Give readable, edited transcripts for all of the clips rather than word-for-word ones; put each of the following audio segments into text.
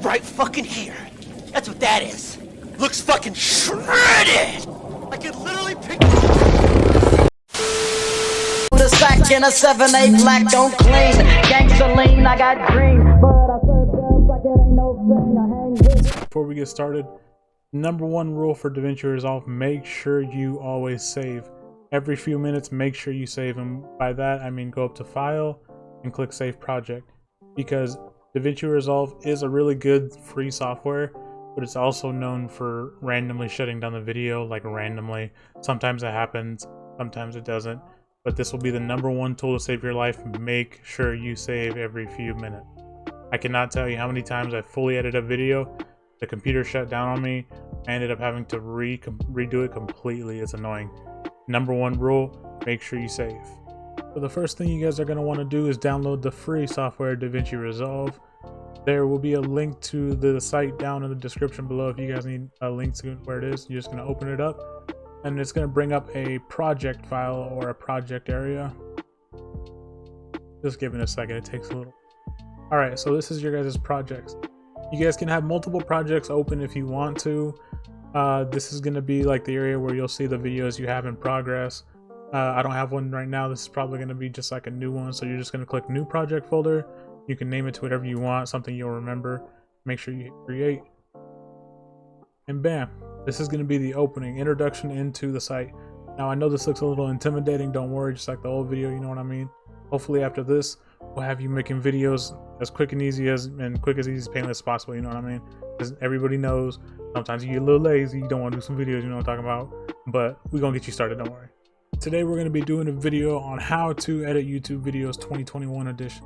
right fucking here. That's what that is. Looks fucking shredded. I could literally pick the sack in a 7-8 black, don't clean. Gangsta lean, I got green, but I serve dubs like it ain't no thing. I hang with. Before we get started, number one rule for DaVinci Resolve: make sure you always save. Every few minutes, make sure you save, and by that I mean go up to File and click Save Project, because DaVinci Resolve is a really good free software, but it's also known for randomly shutting down the video, like randomly. Sometimes it happens, sometimes it doesn't, but this will be the number one tool to save your life. Make sure you save every few minutes. I cannot tell you how many times I fully edited a video, the computer shut down on me, I ended up having to redo it completely. It's annoying. Number one rule, make sure you save. So the first thing you guys are going to want to do is download the free software DaVinci Resolve. There will be a link to the site down in the description below if you guys need a link to where it is. You're just going to open it up and it's going to bring up a project file or a project area. Just give it a second, it takes a little. Alright, so this is your guys' projects. You guys can have multiple projects open if you want to. This is going to be like the area where you'll see the videos you have in progress. I don't have one right now. This is probably going to be just like a new one. So you're just going to click new project folder. You can name it to whatever you want, something you'll remember. Make sure you hit create. And bam, this is going to be the opening, introduction into the site. Now I know this looks a little intimidating. Don't worry, just like the old video, you know what I mean? Hopefully after this, we'll have you making videos as quick and easy as painless as possible, you know what I mean? Because everybody knows sometimes you get a little lazy, you don't want to do some videos, you know what I'm talking about? But we're going to get you started, don't worry. Today we're going to be doing a video on how to edit YouTube videos 2021 edition.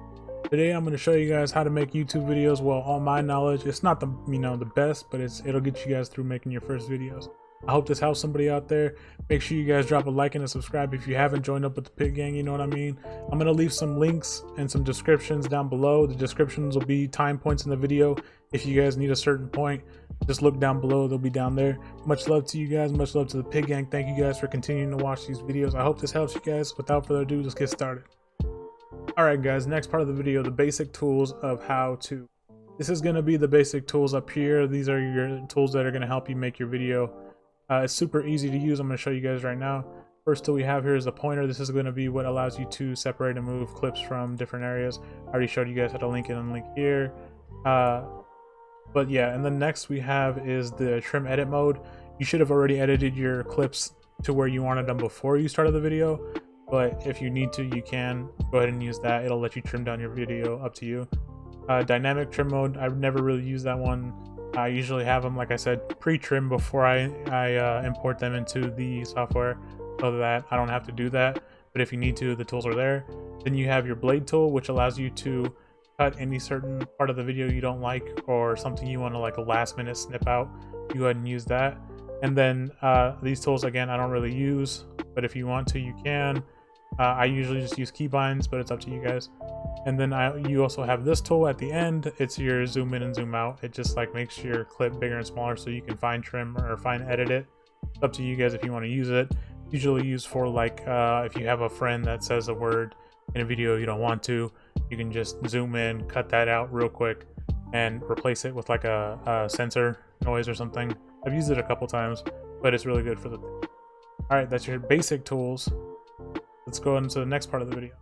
Today I'm going to show you guys how to make YouTube videos. Well, all my knowledge, it's not the the best, but it'll get you guys through making your first videos. I hope this helps somebody out there. Make sure you guys drop a like and a subscribe if you haven't joined up with the Pit Gang, you know what I mean? I'm going to leave some links and some descriptions down below. The descriptions will be time points in the video. If you guys need a certain point, just look down below, they'll be down there. Much love to you guys, much love to the Pit Gang. Thank you guys for continuing to watch these videos. I hope this helps you guys. Without further ado, let's get started. Alright guys, next part of the video, the basic tools of how to. This is going to be the basic tools up here. These are your tools that are going to help you make your video. It's super easy to use. I'm going to show you guys right now. First tool we have here is the pointer. This is going to be what allows you to separate and move clips from different areas. I already showed you guys how to link it and link here. But yeah, and then next we have is the trim edit mode. You should have already edited your clips to where you wanted them before you started the video, but if you need to, you can go ahead and use that. It'll let you trim down your video, up to you. Dynamic trim mode, I've never really used that one. I usually have them, like I said, pre-trim before I import them into the software, so that I don't have to do that. But if you need to, the tools are there. Then you have your blade tool, which allows you to cut any certain part of the video you don't like, or something you want to like a last minute snip out. You go ahead and use that. And then these tools, again, I don't really use, but if you want to, you can. I usually just use keybinds, but it's up to you guys. And then you also have this tool at the end. It's your zoom in and zoom out. It just like makes your clip bigger and smaller so you can fine trim or fine edit it. It's up to you guys if you want to use it. Usually used for like if you have a friend that says a word in a video you don't want to, you can just zoom in, cut that out real quick, and replace it with like a sensor noise or something. I've used it a couple times, but it's really good for the thing. Alright, that's your basic tools. Let's go into the next part of the video.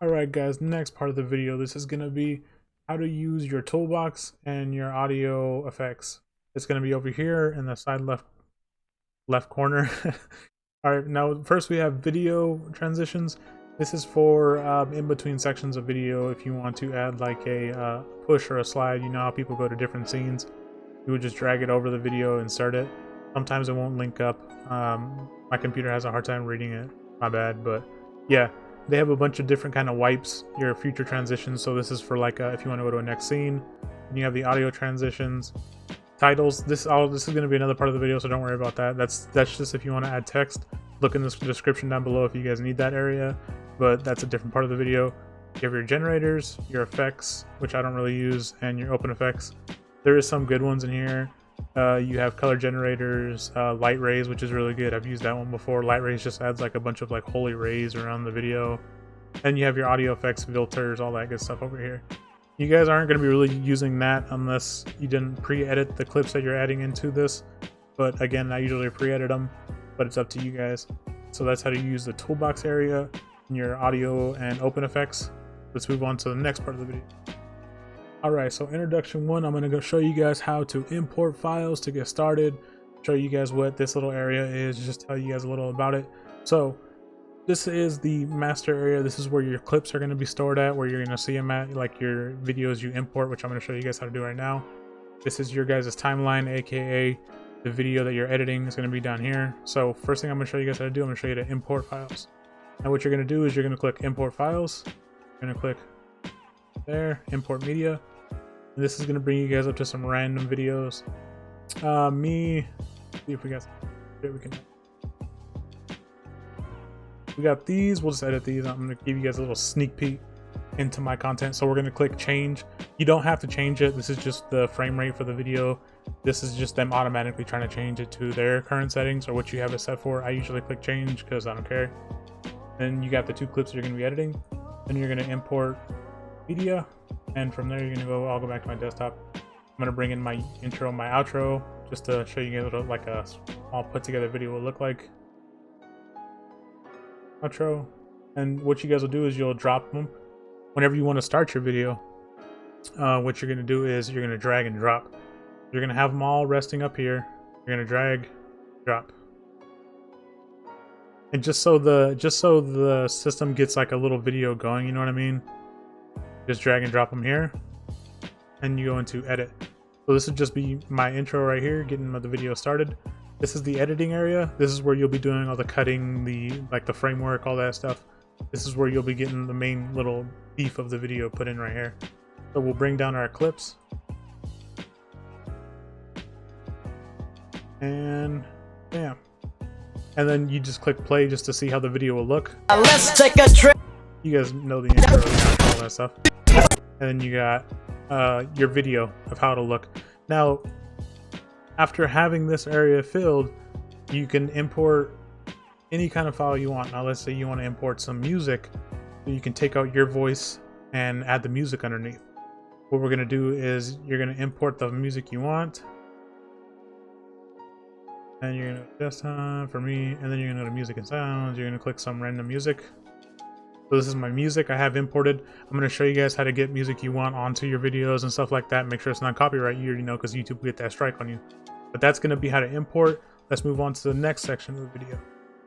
Alright guys, next part of the video, this is going to be how to use your toolbox and your audio effects. It's going to be over here in the side left corner. Alright, now first we have video transitions. This is for in between sections of video. If you want to add like a push or a slide, you know how people go to different scenes. You would just drag it over the video, insert it. Sometimes it won't link up. My computer has a hard time reading it, my bad, but yeah, they have a bunch of different kind of wipes, your future transitions. So this is for like if you want to go to a next scene. And you have the audio transitions, titles. This is going to be another part of the video, so don't worry about that. That's just if you want to add text. Look in the description down below if you guys need that area, but that's a different part of the video. You have your generators, your effects, which I don't really use, and your open effects. There is some good ones in here. You have color generators, light rays, which is really good. I've used that one before. Light rays just adds like a bunch of like holy rays around the video. And you have your audio effects, filters, all that good stuff over here. You guys aren't going to be really using that unless you didn't pre-edit the clips that you're adding into this. But again, I usually pre-edit them, but it's up to you guys. So that's how to use the toolbox area in your audio and open effects. Let's move on to the next part of the video. Alright, so introduction 1, I'm going to go show you guys how to import files to get started. Show you guys what this little area is, just tell you guys a little about it. So this is the master area. This is where your clips are going to be stored at, where you're going to see them at, like your videos you import, which I'm going to show you guys how to do right now. This is your guys' timeline, aka the video that you're editing is going to be down here. So first thing I'm going to show you guys how to do, I'm going to show you to import files. Now what you're going to do is you're going to click import files. You're going to click there, import media. And this is going to bring you guys up to some random videos. See if we got we got these. We'll just edit these. I'm going to give you guys a little sneak peek into my content. So we're going to click change. You don't have to change it. This is just the frame rate for the video. This is just them automatically trying to change it to their current settings or what you have it set for. I usually click change because I don't care. Then you got the 2 clips you're going to be editing. Then you're going to import media, and from there you're going to go, I'll go back to my desktop. I'm going to bring in my intro, my outro, just to show you guys what like a small put together video will look like. Outro. And what you guys will do is you'll drop them whenever you want to start your video. What you're going to do is you're going to drag and drop. You're going to have them all resting up here. You're going to drag, drop. And just so the system gets like a little video going, you know what I mean? Just drag and drop them here, and you go into edit. So this would just be my intro right here, getting the video started. This is the editing area. This is where you'll be doing all the cutting, the framework, all that stuff. This is where you'll be getting the main little beef of the video put in right here. So we'll bring down our clips. And bam. And then you just click play just to see how the video will look. Let's take a trip. You guys know the intro and all that stuff. And then you got your video of how it'll look. Now, after having this area filled, you can import any kind of file you want. Now, let's say you want to import some music, so you can take out your voice and add the music underneath. What we're going to do is you're going to import the music you want. And you're going to desktop for me, and then you're going to go to music and sounds. You're going to click some random music. So this is my music I have imported. I'm going to show you guys how to get music you want onto your videos and stuff like that. Make sure it's not copyright, you already know, because YouTube will get that strike on you. But that's going to be how to import. Let's move on to the next section of the video.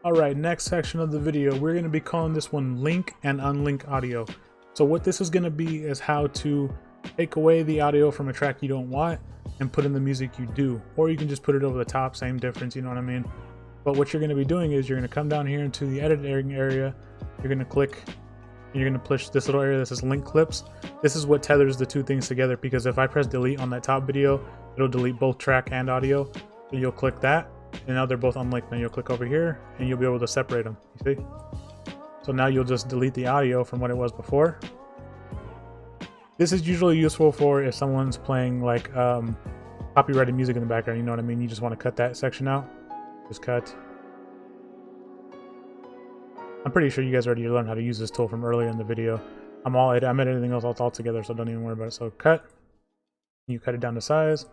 Alright, next section of the video, we're going to be calling this one Link and Unlink Audio. So what this is going to be is how to take away the audio from a track you don't want and put in the music you do. Or you can just put it over the top, same difference, you know what I mean? But what you're going to be doing is you're going to come down here into the editing area. You're going to click, and you're going to push this little area that says link clips. This is what tethers the 2 things together, because if I press delete on that top video, it'll delete both track and audio. So you'll click that, and now they're both unlinked. Now you'll click over here, and you'll be able to separate them. You see? So now you'll just delete the audio from what it was before. This is usually useful for if someone's playing like copyrighted music in the background. You know what I mean? You just want to cut that section out. Just cut. I'm pretty sure you guys already learned how to use this tool from earlier in the video. I'm editing those all together, so don't even worry about it. So cut. You cut it down to size.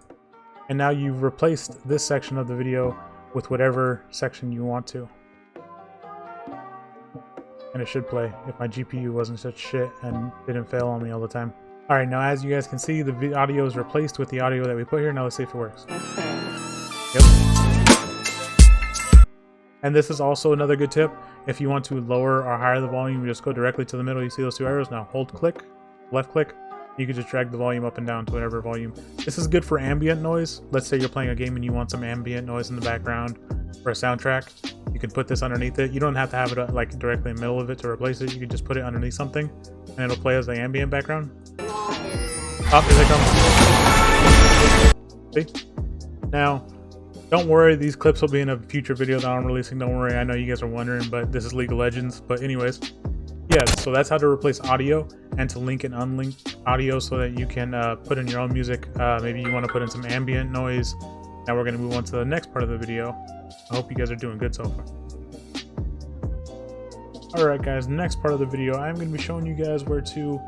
And now you've replaced this section of the video with whatever section you want to. And it should play if my GPU wasn't such shit and didn't fail on me all the time. Alright, now as you guys can see, the audio is replaced with the audio that we put here. Now let's see if it works. Yep. And this is also another good tip. If you want to lower or higher the volume, you just go directly to the middle. You see those 2 arrows? Now hold click, left click. You can just drag the volume up and down to whatever volume. This is good for ambient noise. Let's say you're playing a game and you want some ambient noise in the background for a soundtrack. You can put this underneath it. You don't have to have it like directly in the middle of it to replace it. You can just put it underneath something and it'll play as the ambient background. Oh, here they come. See? Now, don't worry, these clips will be in a future video that I'm releasing. Don't worry, I know you guys are wondering, but this is League of Legends. But anyways, yeah, so that's how to replace audio and to link and unlink audio so that you can put in your own music. Maybe you want to put in some ambient noise. Now we're going to move on to the next part of the video. I hope you guys are doing good so far. Alright guys, next part of the video, I'm going to be showing you guys where to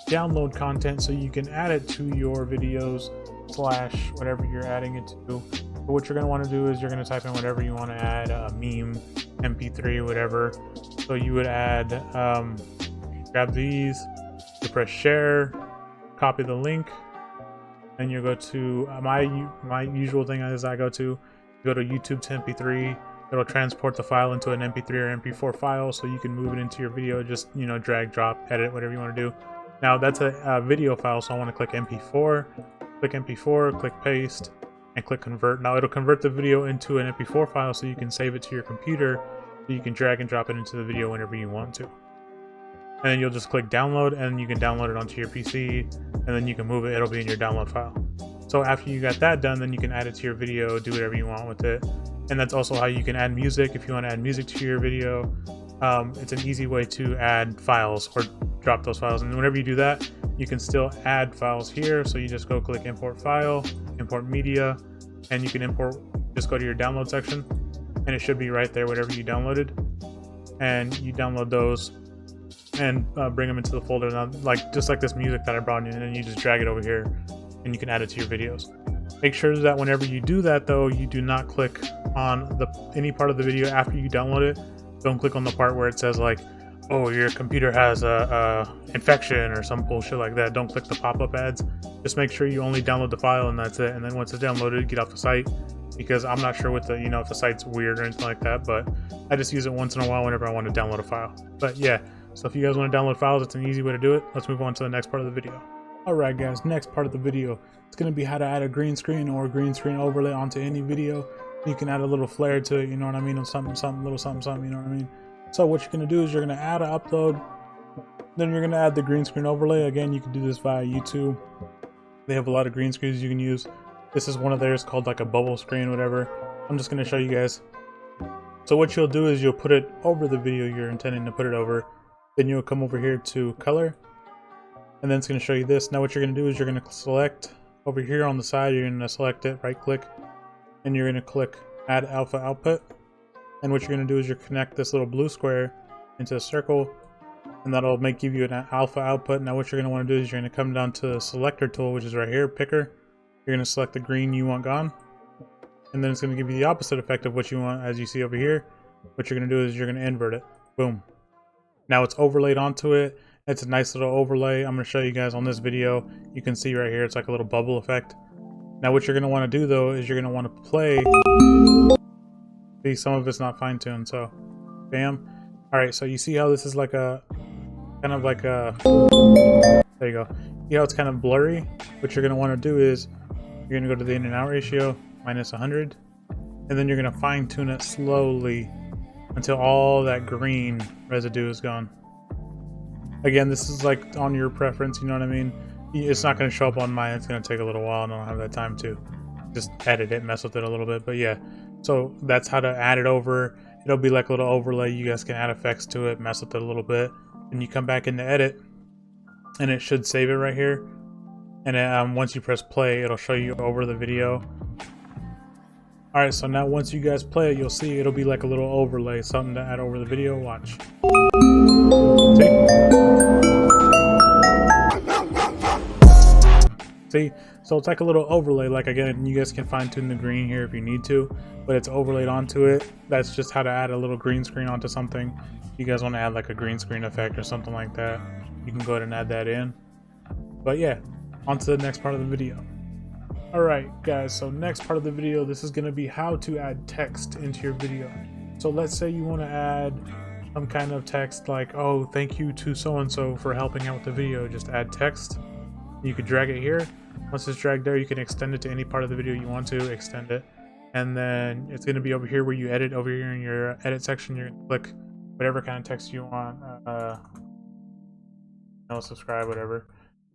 download content so you can add it to your videos slash whatever you're adding it to. But what you're going to want to do is you're going to type in whatever you want to add, a meme, MP3, whatever. So you would add, grab these, you press share, copy the link, and you go to my usual thing is I go to YouTube to MP3. It'll transport the file into an MP3 or MP4 file, so you can move it into your video. Just, you know, drag, drop, edit, whatever you want to do. Now that's a video file, so I want to click MP4, click paste, and click convert. Now it'll convert the video into an MP4 file, so you can save it to your computer, so you can drag and drop it into the video whenever you want to. And then you'll just click download, and you can download it onto your PC, and then you can move it. It'll be in your download file. So after you got that done, then you can add it to your video, do whatever you want with it. And that's also how you can add music. If you want to add music to your video, it's an easy way to add files or drop those files. And whenever you do that, you can still add files here. So you just go click import file, import media, and you can import, just go to your download section, and it should be right there, whatever you downloaded. And you download those and bring them into the folder. Now, just like this music that I brought in, and then you just drag it over here, and you can add it to your videos. Make sure that whenever you do that, though, you do not click on any part of the video after you download it. Don't click on the part where it says like, oh, your computer has a infection or some bullshit like that. Don't click the pop-up ads. Just make sure you only download the file and that's it. And then once it's downloaded, get off the site, because I'm not sure what the, if the site's weird or anything like that, but I just use it once in a while whenever I want to download a file. But yeah, so if you guys want to download files, it's an easy way to do it. Let's move on to the next part of the video. Alright guys, next part of the video, it's going to be how to add a green screen or a green screen overlay onto any video. You can add a little flair to it, you know what I mean, or something, little something, you know what I mean. So what you're going to do is you're going to add an upload, then you're going to add the green screen overlay. Again, you can do this via YouTube. They have a lot of green screens you can use. This is one of theirs called like a bubble screen, whatever. I'm just going to show you guys. So what you'll do is you'll put it over the video you're intending to put it over. Then you'll come over here to color. And then it's going to show you this. Now what you're going to do is you're going to select over here on the side, you're going to select it, right click, and you're going to click add alpha output. And what you're going to do is you connect this little blue square into a circle, and that'll give you an alpha output. Now what you're going to want to do is you're going to come down to the selector tool, which is right here, picker. You're going to select the green you want gone, and then it's going to give you the opposite effect of what you want, as you see over here. What you're going to do is you're going to invert it. Boom. Now it's overlaid onto it. It's a nice little overlay. I'm going to show you guys on this video. You can see right here, it's like a little bubble effect. Now what you're going to want to do though is you're going to want to play. See, some of it's not fine-tuned, so bam. Alright, so you see how this is like a kind of like a, there you go. See how it's kind of blurry? What you're going to want to do is you're going to go to the in and out ratio minus 100, and then you're going to fine-tune it slowly until all that green residue is gone. Again, this is like on your preference, you know what I mean? It's not going to show up on mine. It's going to take a little while, and I don't have that time to just edit it, mess with it a little bit. But yeah, so that's how to add it over. It'll be like a little overlay. You guys can add effects to it, mess with it a little bit, and you come back into edit, and it should save it right here. And then, once you press play, it'll show you over the video. Alright, so now once you guys play it, you'll see it'll be like a little overlay, something to add over the video. Watch. See? So it's like a little overlay. Like again, you guys can fine tune the green here if you need to, but it's overlaid onto it. That's just how to add a little green screen onto something. If you guys want to add like a green screen effect or something like that, you can go ahead and add that in. But yeah, on to the next part of the video. Alright guys, so next part of the video, this is going to be how to add text into your video. So let's say you want to add some kind of text like, oh, thank you to so-and-so for helping out with the video. Just add text. You could drag it here. Once it's dragged there, you can extend it to any part of the video you want to extend it. And then it's going to be over here where you edit. Over here in your edit section, you're going to click whatever kind of text you want. Subscribe, whatever.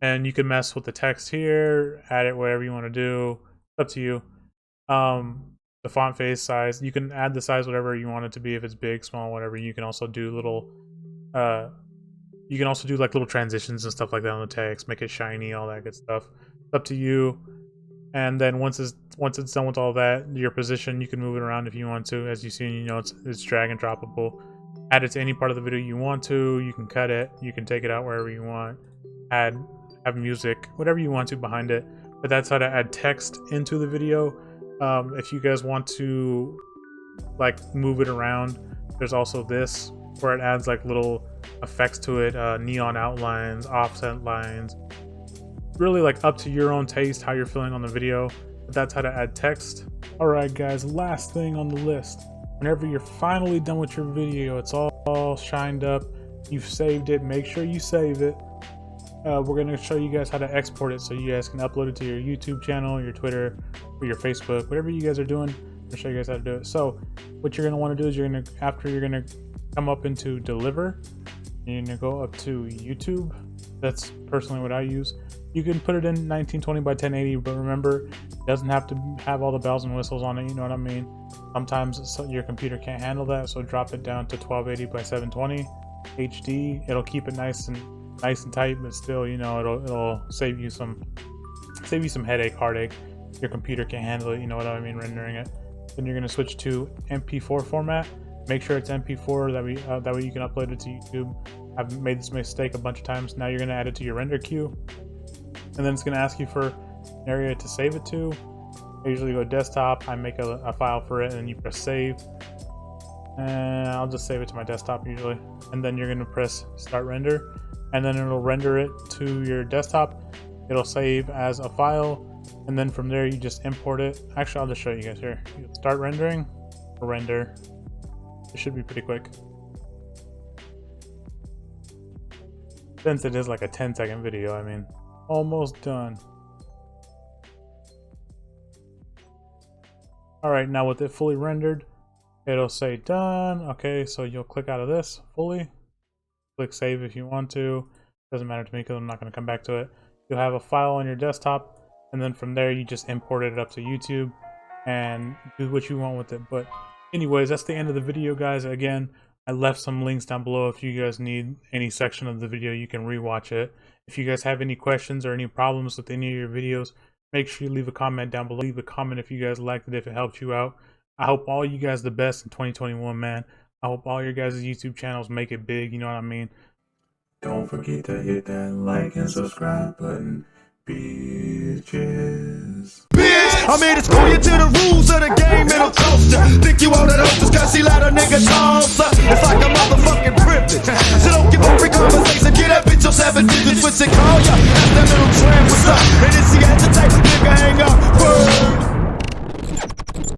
And you can mess with the text here, add it whatever you want to do. It's up to you. The font face size, you can add the size whatever you want it to be, if it's big, small, whatever. You can also do little like little transitions and stuff like that on the text, make it shiny, all that good stuff. It's up to you. And then once it's done with all that, your position, you can move it around if you want to. As you see, it's drag and droppable. Add it to any part of the video you want to. You can cut it, you can take it out wherever you want. have music, whatever you want to behind it. But that's how to add text into the video. If you guys want to like move it around, there's also this where it adds like little effects to it, neon outlines, offset lines, really like up to your own taste, how you're feeling on the video. But that's how to add text. All right guys, last thing on the list, whenever you're finally done with your video, it's all shined up, you've saved it, make sure you save it. We're going to show you guys how to export it so you guys can upload it to your YouTube channel, your Twitter, or your Facebook, whatever you guys are doing. I'll show you guys how to do it. So what you're going to want to do is you're going to come up into deliver, and you're going to go up to YouTube. That's personally what I use. You can put it in 1920 by 1080, but remember, it doesn't have to have all the bells and whistles on it, you know what I mean? Sometimes your computer can't handle that, so drop it down to 1280 by 720 HD. It'll keep it nice and tight, but still, you know, it'll save you some heartache. Your computer can't handle it, you know what I mean, rendering it. Then you're going to switch to MP4 format. Make sure it's MP4, that way you can upload it to YouTube. I've made this mistake a bunch of times. Now you're going to add it to your render queue, and then it's going to ask you for an area to save it to. I usually go desktop, I make a file for it, and then you press save, and I'll just save it to my desktop usually. And then you're going to press start render, and then it'll render it to your desktop. It'll save as a file, and then from there you just import it. Actually, I'll just show you guys here. You start rendering, render. It should be pretty quick, since it is like a 10-second video. I mean, almost done. All right, now with it fully rendered, it'll say done. Okay, so you'll click out of this fully. Click save if you want to. Doesn't matter to me because I'm not going to come back to it. You'll have a file on your desktop, and then from there you just import it up to YouTube and do what you want with it. But anyways, that's the end of the video, guys. Again, I left some links down below. If you guys need any section of the video, you can rewatch it. If you guys have any questions or any problems with any of your videos, make sure you leave a comment down below. Leave a comment if you guys liked it, if it helped you out. I hope all you guys the best in 2021, man. I hope all your guys' YouTube channels make it big, you know what I mean? Don't forget to hit that like and subscribe button, bitches. I'm here to school you to the rules of the game and a culture. Think you all that hope just cause she let a nigga toss her. It's like a motherfucking privilege. So don't give a free conversation. Get that bitch your 7 digits, switch and call ya. Ask that little tramp what's up. And if she hesitate, nigga hang up.